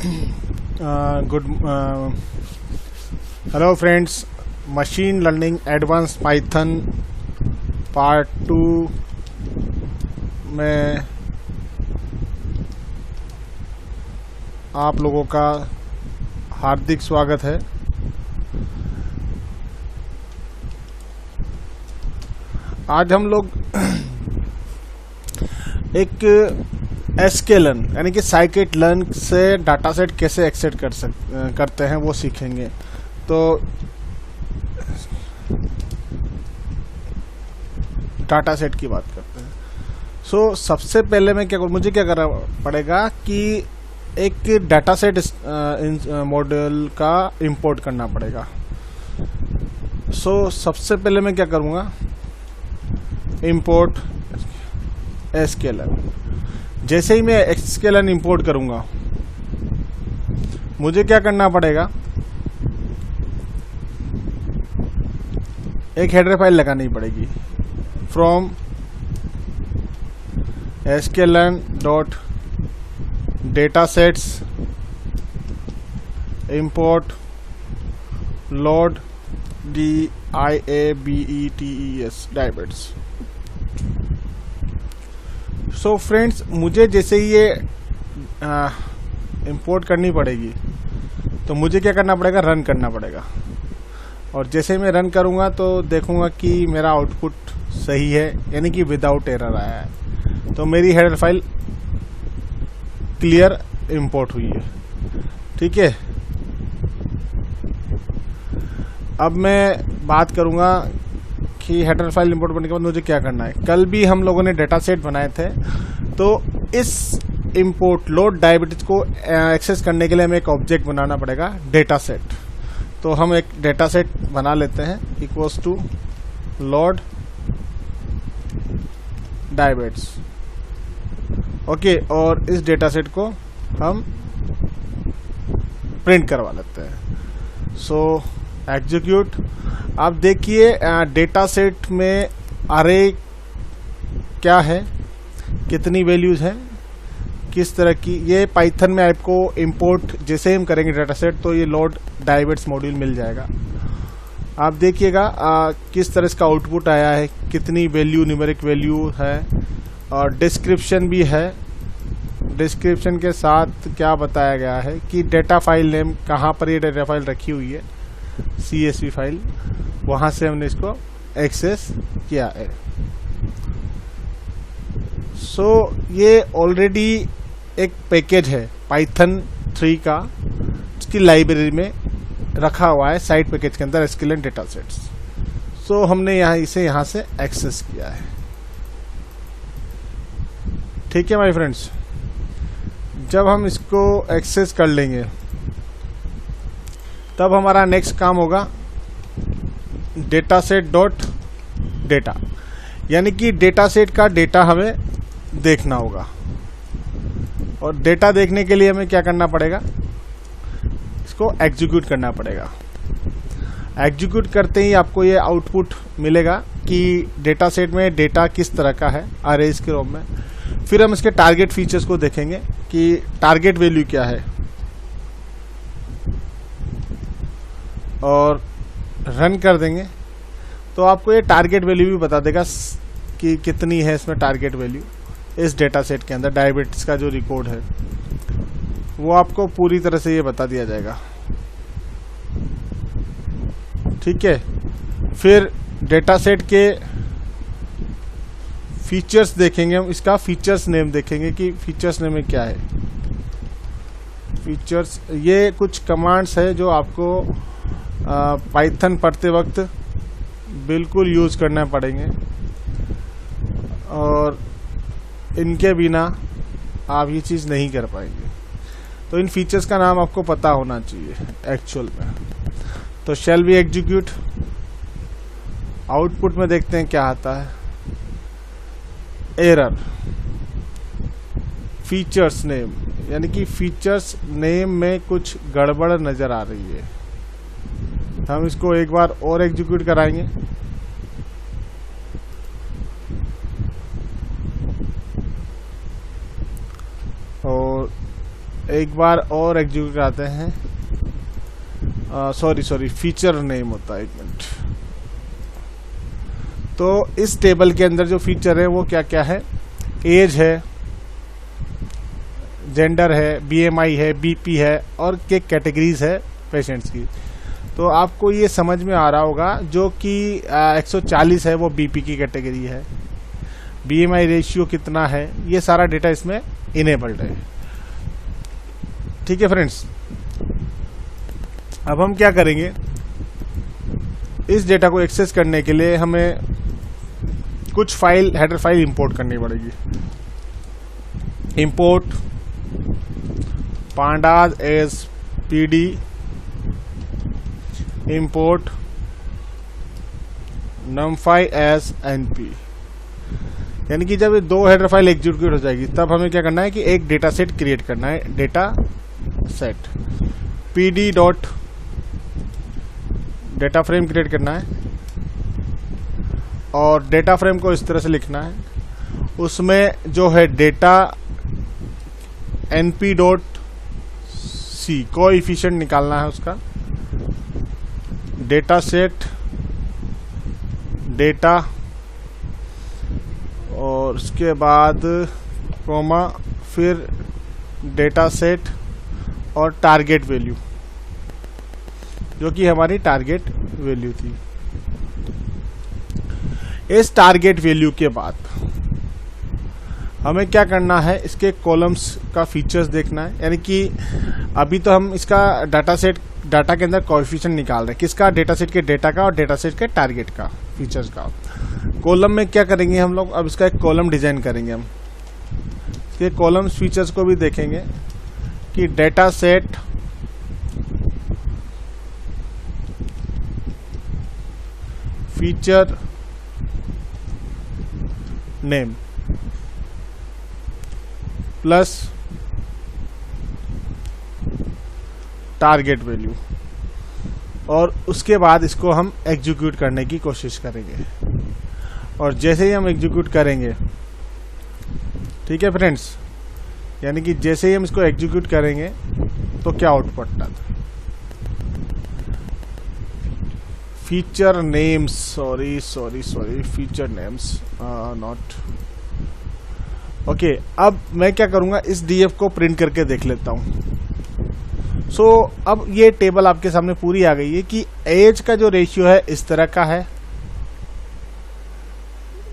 Good hello friends, machine learning advance Python part 2 में आप लोगों का हार्दिक स्वागत है। आज हम लोग एक एसकेलन यानी कि साइकिट लर्न से डाटा सेट कैसे एक्सेस करते हैं वो सीखेंगे। तो डाटा सेट की बात करते हैं। सबसे पहले मैं मुझे क्या करना पड़ेगा कि एक डाटा सेट मॉडल का इंपोर्ट करना पड़ेगा। सबसे पहले मैं क्या करूँगा, इंपोर्ट एसकेलन। जैसे ही मैं एसकेलन इंपोर्ट करूंगा, मुझे क्या करना पड़ेगा, एक हेडर फाइल लगानी पड़ेगी from sklearn dot datasets import load DIABETES diabetes. Friends, मुझे जैसे ही ये इंपोर्ट करनी पड़ेगी तो मुझे क्या करना पड़ेगा, रन करना पड़ेगा। और जैसे मैं रन करूँगा तो देखूँगा कि मेरा आउटपुट सही है, यानी कि विदाउट एरर आया है। तो मेरी हेडर फाइल क्लियर इंपोर्ट हुई है। ठीक है, अब मैं बात करूँगा कि हेडर फाइल इंपोर्ट करने के बाद मुझे क्या करना है। कल भी हम लोगों ने डेटा सेट बनाए थे, तो इस इंपोर्ट लोड डायबिटीज को एक्सेस करने के लिए हमें एक ऑब्जेक्ट बनाना पड़ेगा, डेटा सेट। तो हम एक डेटा सेट बना लेते हैं, इक्वल्स टू लोड डायबिट्स। ओके, और इस डेटा सेट को हम प्रिंट करवा लेते हैं। एग्जीक्यूट। आप देखिए डेटा सेट में अरे क्या है, कितनी वैल्यूज हैं, किस तरह की। ये पाइथन में आपको इंपोर्ट जैसे हम करेंगे डेटा सेट, तो ये लोड डायबिट्स मॉड्यूल मिल जाएगा। आप देखिएगा किस तरह इसका आउटपुट आया है, कितनी वैल्यू, न्यूमेरिक वैल्यू है, और डिस्क्रिप्शन भी है। डिस्क्रिप्शन के साथ क्या बताया गया है कि डेटा फाइल नेम कहाँ पर ये डेटा फाइल रखी हुई है, CSV फाइल, वहां से हमने इसको एक्सेस किया है। ये ऑलरेडी एक पैकेज है पाइथन 3 का, इसकी लाइब्रेरी में रखा हुआ है साइड पैकेज के अंदर, एसकेलन डेटा सेट्स। हमने इसे यहां से एक्सेस किया है। ठीक है माय फ्रेंड्स, जब हम इसको एक्सेस कर लेंगे तब हमारा नेक्स्ट काम होगा डेटा सेट डॉट डेटा, यानी कि डेटा सेट का डेटा हमें देखना होगा। और डेटा देखने के लिए हमें क्या करना पड़ेगा, इसको एग्जीक्यूट करना पड़ेगा। एग्जीक्यूट करते ही आपको ये आउटपुट मिलेगा कि डेटा सेट में डेटा किस तरह का है, अरेज के रूप में। फिर हम इसके टारगेट फीचर्स को देखेंगे कि टारगेट वैल्यू क्या है, और रन कर देंगे तो आपको ये टारगेट वैल्यू भी बता देगा कि कितनी है इसमें टारगेट वैल्यू। इस डेटा सेट के अंदर डायबिटीज का जो रिकॉर्ड है वो आपको पूरी तरह से ये बता दिया जाएगा। ठीक है, फिर डेटा सेट के फीचर्स देखेंगे हम, इसका फीचर्स नेम देखेंगे कि फीचर्स नेम में क्या है। फीचर्स ये कुछ कमांड्स है जो आपको पाइथन पढ़ते वक्त बिल्कुल यूज करना पड़ेंगे, और इनके बिना आप ये चीज़ नहीं कर पाएंगे। तो इन फीचर्स का नाम आपको पता होना चाहिए एक्चुअल में। तो शैल बी एग्जीक्यूट। आउटपुट में देखते हैं क्या आता है। एरर फीचर्स नेम, यानी कि फीचर्स नेम में कुछ गड़बड़ नजर आ रही है। हम इसको एक बार और एग्जीक्यूट कराएंगे। और एक बार और एग्जीक्यूट कराते हैं। सॉरी फीचर नेम होता है, एक मिनट। तो इस टेबल के अंदर जो फीचर है वो क्या क्या है, एज है, जेंडर है, बीएमआई है, बीपी है और के कैटेगरीज है पेशेंट्स की। तो आपको ये समझ में आ रहा होगा, जो कि 140 है वो बीपी की कैटेगरी है, बीएमआई रेशियो कितना है, ये सारा डेटा इसमें इनेबल्ड है। ठीक है फ्रेंड्स, अब हम क्या करेंगे, इस डेटा को एक्सेस करने के लिए हमें कुछ फाइल, हेडर फाइल इंपोर्ट करनी पड़ेगी। Import pandas as pd, import numpy as np। यानी कि जब ये दो हेडर फाइल एग्जीक्यूट हो जाएगी तब हमें क्या करना है कि एक डेटा सेट क्रिएट करना है। Data set pd dot data frame create करना है और डेटा फ्रेम को इस तरह से लिखना है, उसमें जो है data np dot c coefficient निकालना है उसका, डेटा सेट डेटा और उसके बाद कॉमा, फिर डेटा सेट और टारगेट वैल्यू, जो कि हमारी टारगेट वैल्यू थी। इस टारगेट वैल्यू के बाद हमें क्या करना है, इसके कॉलम्स का फीचर्स देखना है। यानी कि अभी तो हम इसका डाटा के अंदर कोएफिशिएंट निकाल रहे हैं, किसका, डेटा सेट के डेटा का और डेटा सेट के टारगेट का, फीचर्स का। कॉलम में क्या करेंगे हम लोग, अब इसका एक कॉलम डिजाइन करेंगे हम। इसके कॉलम्स फीचर्स को भी देखेंगे कि data set feature name plus target value, और उसके बाद इसको हम एग्जीक्यूट करने की कोशिश करेंगे। और जैसे ही हम एग्जीक्यूट करेंगे, ठीक है फ्रेंड्स, यानी कि जैसे ही हम इसको एग्जीक्यूट करेंगे तो क्या आउटपुट आता है, feature names, sorry feature names not okay. अब मैं क्या करूंगा, इस डीएफ को प्रिंट करके देख लेता हूं। सो अब ये टेबल आपके सामने पूरी आ गई है कि एज का जो रेशियो है इस तरह का है,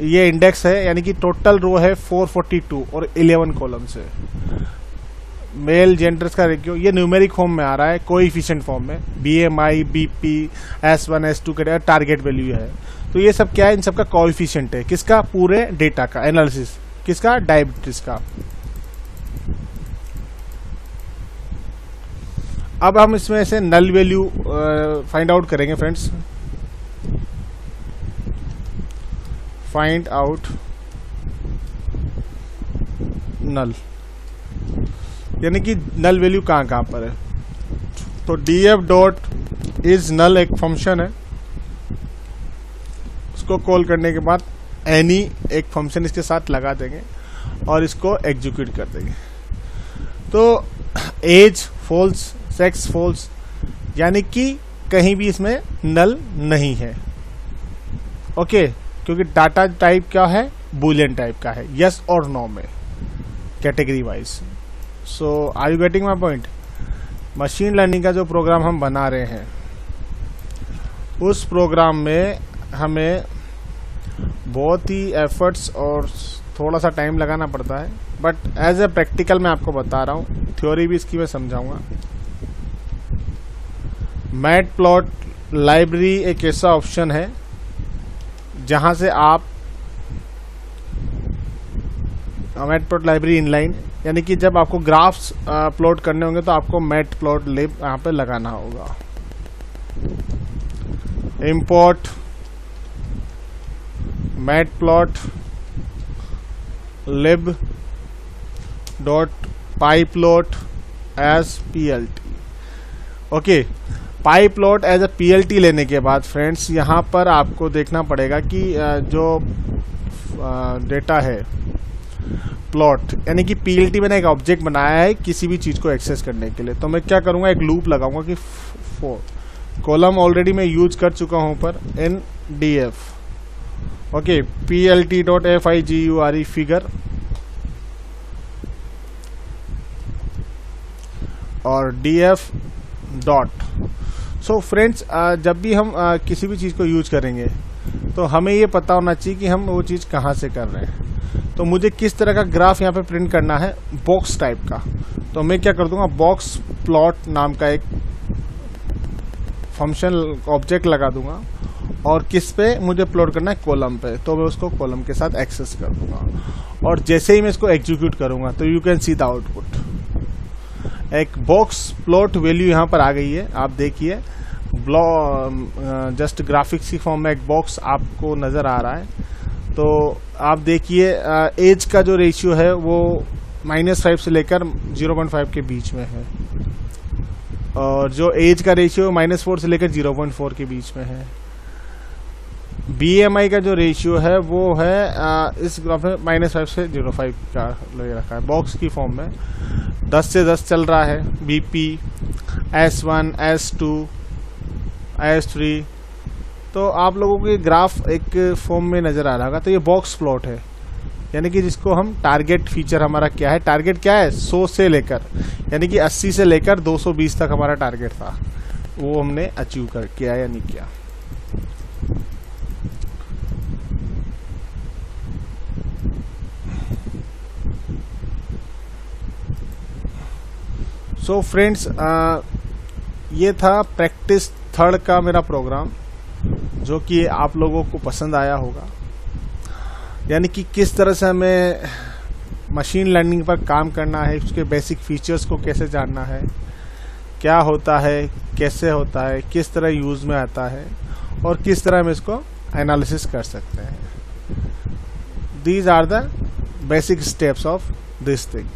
ये इंडेक्स है, यानी कि टोटल रो है 442 और 11 कॉलम्स है। मेल जेंडर्स का रेशियो ये न्यूमेरिक फॉर्म में आ रहा है, कोएफिशिएंट फॉर्म में, बीएमआई, बीपी, S1 S2 के टारगेट वैल्यू है। तो ये सब क्या है, इन सबका कोएफिशिएंट है, किसका, पूरे डेटा का एनालिसिस, किसका, डायबिटीज का। अब हम इसमें से नल वैल्यू फाइंड आउट करेंगे फ्रेंड्स। फाइंड आउट नल, यानी कि नल वैल्यू कहाँ पर है। तो df डॉट इज नल एक फंक्शन है, उसको कॉल करने के बाद एनी एक फंक्शन इसके साथ लगा देंगे और इसको एग्जीक्यूट कर देंगे। तो एज फॉल्स, सेक्स फॉल्स, यानी कि कहीं भी इसमें नल नहीं है। ओके, क्योंकि डाटा टाइप क्या है, बूलियन टाइप का है, यस और नो में, category wise. So are you getting my point. Machine learning का जो प्रोग्राम हम बना रहे हैं, उस प्रोग्राम में हमें बहुत ही एफर्ट्स और थोड़ा सा टाइम लगाना पड़ता है, बट एज ए प्रैक्टिकल मैं आपको बता रहा हूँ, थ्योरी भी इसकी मैं समझाऊंगा। मैटप्लॉट लाइब्रेरी एक ऐसा ऑप्शन है जहां से आप मैटप्लॉट लाइब्रेरी इनलाइन, यानी कि जब आपको ग्राफ्स प्लॉट करने होंगे तो आपको मैटप्लॉटलिब यहाँ पे लगाना होगा। Import matplotlib dot pyplot as plt. Okay, pyplot as a plt लेने के बाद फ्रेंड्स यहाँ पर आपको देखना पड़ेगा कि जो डेटा है प्लॉट, यानी कि पीएलटी मैंने एक ऑब्जेक्ट बनाया है किसी भी चीज़ को एक्सेस करने के लिए। तो मैं क्या करूँगा, एक लूप लगाऊंगा कि कॉलम ऑलरेडी मैं यूज कर चुका हूँ पर NDF, ओके, PLT.FIGURE फिगर और DF डॉट। सो फ्रेंड्स, जब भी हम किसी भी चीज़ को यूज करेंगे तो हमें ये पता होना चाहिए कि हम वो चीज़ कहाँ से कर रहे हैं। तो मुझे किस तरह का ग्राफ यहाँ पे प्रिंट करना है, बॉक्स टाइप का। तो मैं क्या कर दूंगा, बॉक्स प्लॉट नाम का एक फंक्शन ऑब्जेक्ट लगा दूंगा और किस पे मुझे प्लॉट करना है, कॉलम पे। तो मैं उसको कॉलम के साथ एक्सेस कर दूंगा और जैसे ही मैं इसको एग्जीक्यूट करूंगा तो you can see the output. एक बॉक्स प्लॉट वैल्यू यहाँ पर आ गई है, आप देखिए। जस्ट ग्राफिक्स की फॉर्म में एक बॉक्स आपको नज़र आ रहा है। तो आप देखिए एज का जो रेशियो है वो -5 से लेकर 0.5 के बीच में है और जो एज का रेशियो -4 से लेकर 0.4 के बीच में है। BMI का जो रेशियो है वो है इस ग्राफ में -5 से 0.5 का ले रखा है बॉक्स की फॉर्म में। 10 से 10 चल रहा है। BP S1 S2 S3। तो आप लोगों के ग्राफ एक फॉर्म में नज़र आ रहा होगा। तो ये बॉक्स प्लॉट है, यानी कि जिसको हम टारगेट फीचर हमारा क्या है, टारगेट क्या है 100 से लेकर, यानी कि 80 से लेकर 220 तक हमारा टारगेट था, वो हमने अचीव कर किया या नहीं किया। सो फ्रेंड्स, ये था प्रैक्टिस 3rd का मेरा प्रोग्राम, जो कि आप लोगों को पसंद आया होगा। यानी कि किस तरह से हमें मशीन लर्निंग पर काम करना है, उसके बेसिक फीचर्स को कैसे जानना है, क्या होता है, कैसे होता है, किस तरह यूज़ में आता है और किस तरह हम इसको एनालिसिस कर सकते हैं। These are the basic steps of this thing.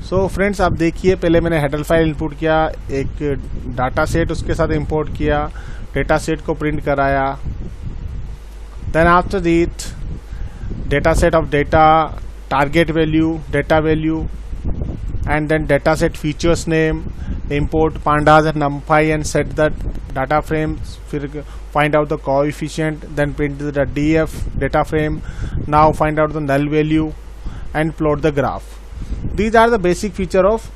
So friends, आप देखिए, पहले मैंने हेडर फाइल इंपोर्ट किया, एक डाटा सेट उसके साथ इंपोर्ट किया, डेटा सेट को प्रिंट कराया। Then after that data set of data, target value, data value, and then data set features name, import pandas and numpy and set the data frames, फिर find out the coefficient, then print the DF data frame, now find out the null value and plot the graph. These are the basic feature of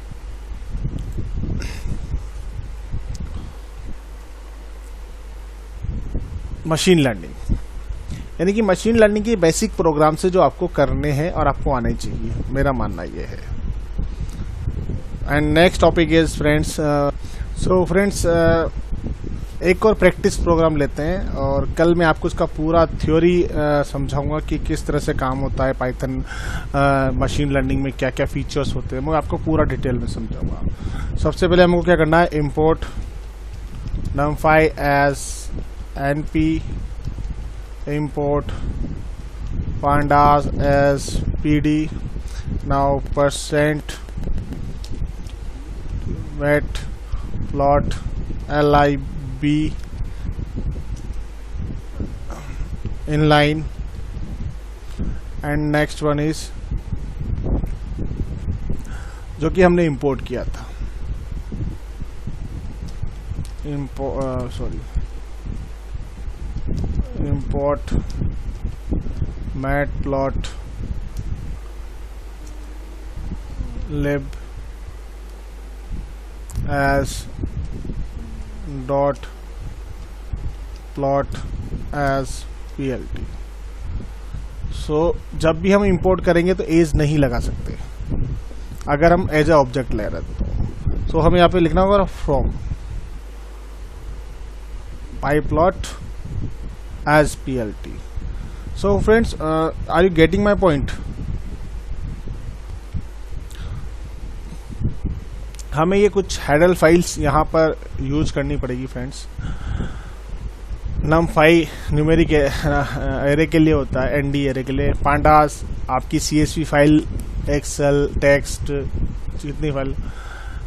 machine learning. यानी कि machine learning के basic programme से जो आपको करने हैं और आपको आने चाहिए, मेरा मानना ये है। And next topic is friends, so friends, एक और प्रैक्टिस प्रोग्राम लेते हैं और कल मैं आपको उसका पूरा थ्योरी समझाऊंगा कि किस तरह से काम होता है पाइथन मशीन लर्निंग में, क्या क्या फीचर्स होते हैं, मैं आपको पूरा डिटेल में समझाऊंगा। सबसे पहले हमको क्या करना है, import numpy as np, import pandas as pd, now percent matplot lib inline, and next one is जो कि हमने इंपोर्ट किया था, import matplot lib as dot plot as plt। सो जब भी हम इंपोर्ट करेंगे तो एज नहीं लगा सकते अगर हम एज ए ऑब्जेक्ट ले रहे हैं। तो हमें यहाँ पे लिखना होगा from pyplot as plt। so friends, are you getting my point? हमें ये कुछ हेडर फाइल्स यहाँ पर यूज करनी पड़ेगी फ्रेंड्स। numpy न्यूमेरिक एरे के लिए होता है, nd एरे के लिए, pandas आपकी csv फाइल, एक्सेल, टेक्स्ट, जितनी फाइल,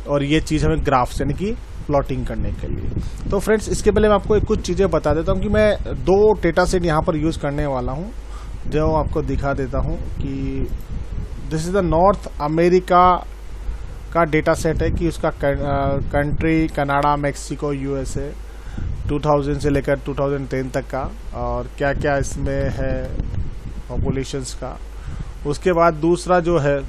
और ये चीज़ हमें ग्राफ्स यानी कि प्लॉटिंग करने के लिए। तो फ्रेंड्स, इसके पहले मैं आपको कुछ चीज़ें बता देता हूँ कि मैं 2 डेटा सेट यहाँ पर यूज़ करने वाला हूँ, जो आपको दिखा देता हूँ कि this is the north America का डेटा सेट है कि उसका कंट्री कनाडा, मैक्सिको, यूएसए 2000 से लेकर 2010 तक का, और क्या क्या इसमें है पॉपुलेशंस का। उसके बाद दूसरा जो है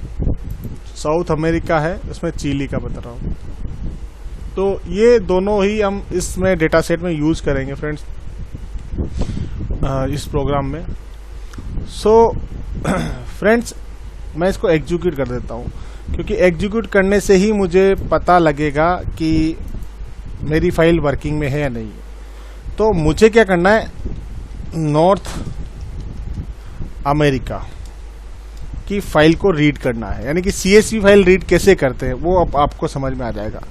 साउथ अमेरिका है, उसमें चिली का बता रहा हूँ। तो ये दोनों ही हम इसमें डेटा सेट में यूज करेंगे फ्रेंड्स इस प्रोग्राम में। सो फ्रेंड्स मैं इसको एग्जीक्यूट कर देता हूँ, क्योंकि एग्जीक्यूट करने से ही मुझे पता लगेगा कि मेरी फाइल वर्किंग में है या नहीं। तो मुझे क्या करना है, नॉर्थ अमेरिका की फाइल को रीड करना है, यानी कि CSV फाइल रीड कैसे करते हैं वो अब आपको समझ में आ जाएगा।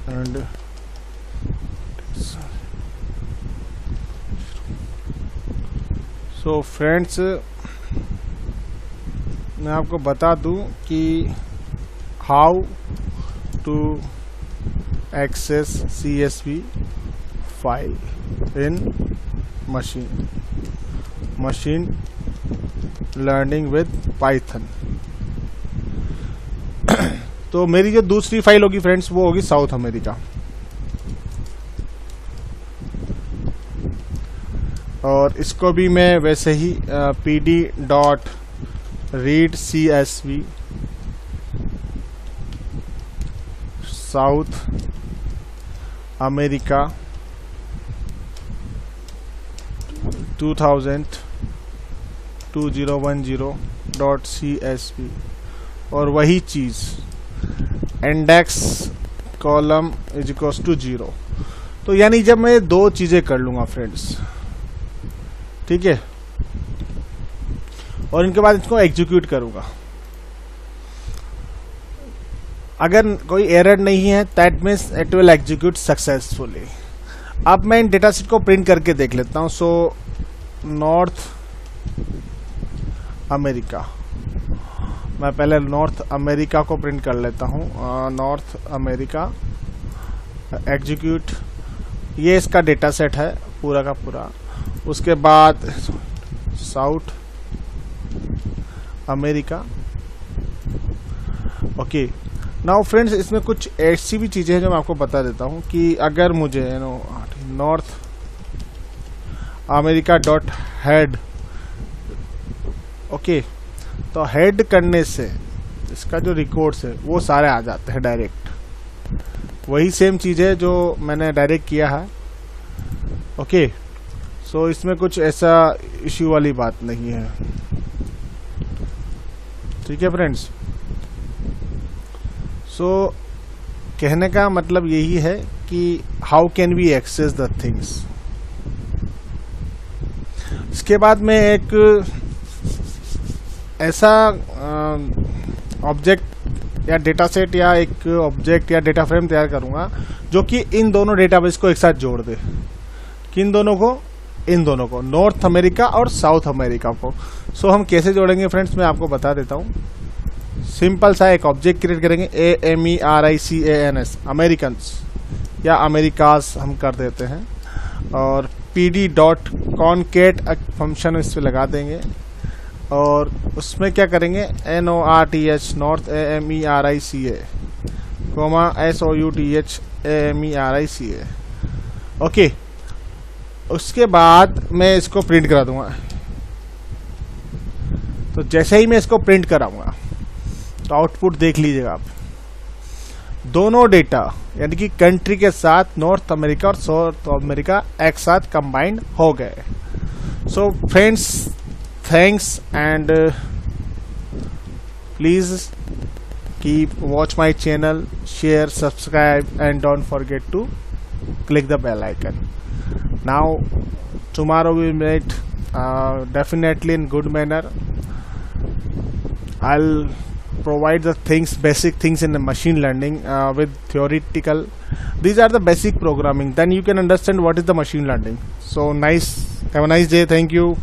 एंड सो फ्रेंड्स मैं आपको बता दूं कि how to access CSV file in machine learning with Python. तो मेरी जो दूसरी फाइल होगी फ्रेंड्स वो होगी साउथ अमेरिका, और इसको भी मैं वैसे ही pd.read CSV south America 2010.CSV, और वही चीज index column is equals to 0। तो यानी जब मैं दो चीजें कर लूंगा फ्रेंड्स, ठीक है, और इनके बाद इसको एग्जीक्यूट करूंगा, अगर कोई एरर नहीं है that means it will execute successfully. अब मैं इन डेटा सेट को प्रिंट करके देख लेता हूं। सो नॉर्थ अमेरिका, मैं पहले नॉर्थ अमेरिका को प्रिंट कर लेता हूं। नॉर्थ अमेरिका एग्जीक्यूट, ये इसका डेटा सेट है पूरा का पूरा। उसके बाद south America. Okay, now friends इसमें कुछ ऐसी भी चीजें हैं जो मैं आपको बता देता हूं कि अगर मुझे north America dot head, okay, तो हेड करने से इसका जो रिकॉर्ड्स है वो सारे आ जाते हैं डायरेक्ट। वही सेम चीज है जो मैंने डायरेक्ट किया है। ओके, सो इसमें कुछ ऐसा इश्यू वाली बात नहीं है, ठीक है फ्रेंड्स। सो कहने का मतलब यही है कि how can we access the things. इसके बाद मैं एक ऐसा ऑब्जेक्ट या डेटा सेट या एक ऑब्जेक्ट या डेटा फ्रेम तैयार करूंगा जो कि इन दोनों डेटाबेस को एक साथ जोड़ दे। किन दोनों को? इन दोनों को, नॉर्थ अमेरिका और साउथ अमेरिका को। सो हम कैसे जोड़ेंगे फ्रेंड्स, मैं आपको बता देता हूं। सिंपल सा एक ऑब्जेक्ट क्रिएट करेंगे, AMERICANS, अमेरिकन्स या अमेरिकास हम कर देते हैं, और pd.concat फंक्शन इस पे लगा देंगे, और उसमें क्या करेंगे, NORTH north AMERICA SOUTH AMERICA। Okay, उसके बाद मैं इसको प्रिंट करा दूंगा। तो जैसे ही मैं इसको प्रिंट कराऊंगा तो आउटपुट देख लीजिएगा आप, दोनों डेटा यानी कि कंट्री के साथ नॉर्थ अमेरिका और साउथ अमेरिका एक साथ कंबाइंड हो गए। So friends, thanks and please keep watch my channel, share, subscribe and don't forget to click the bell icon. Now tomorrow we will meet definitely in good manner. I'll provide the things, basic things in the machine learning with theoretical These are the basic programming. Then you can understand what is the machine learning. So nice. Have a nice day. Thank you.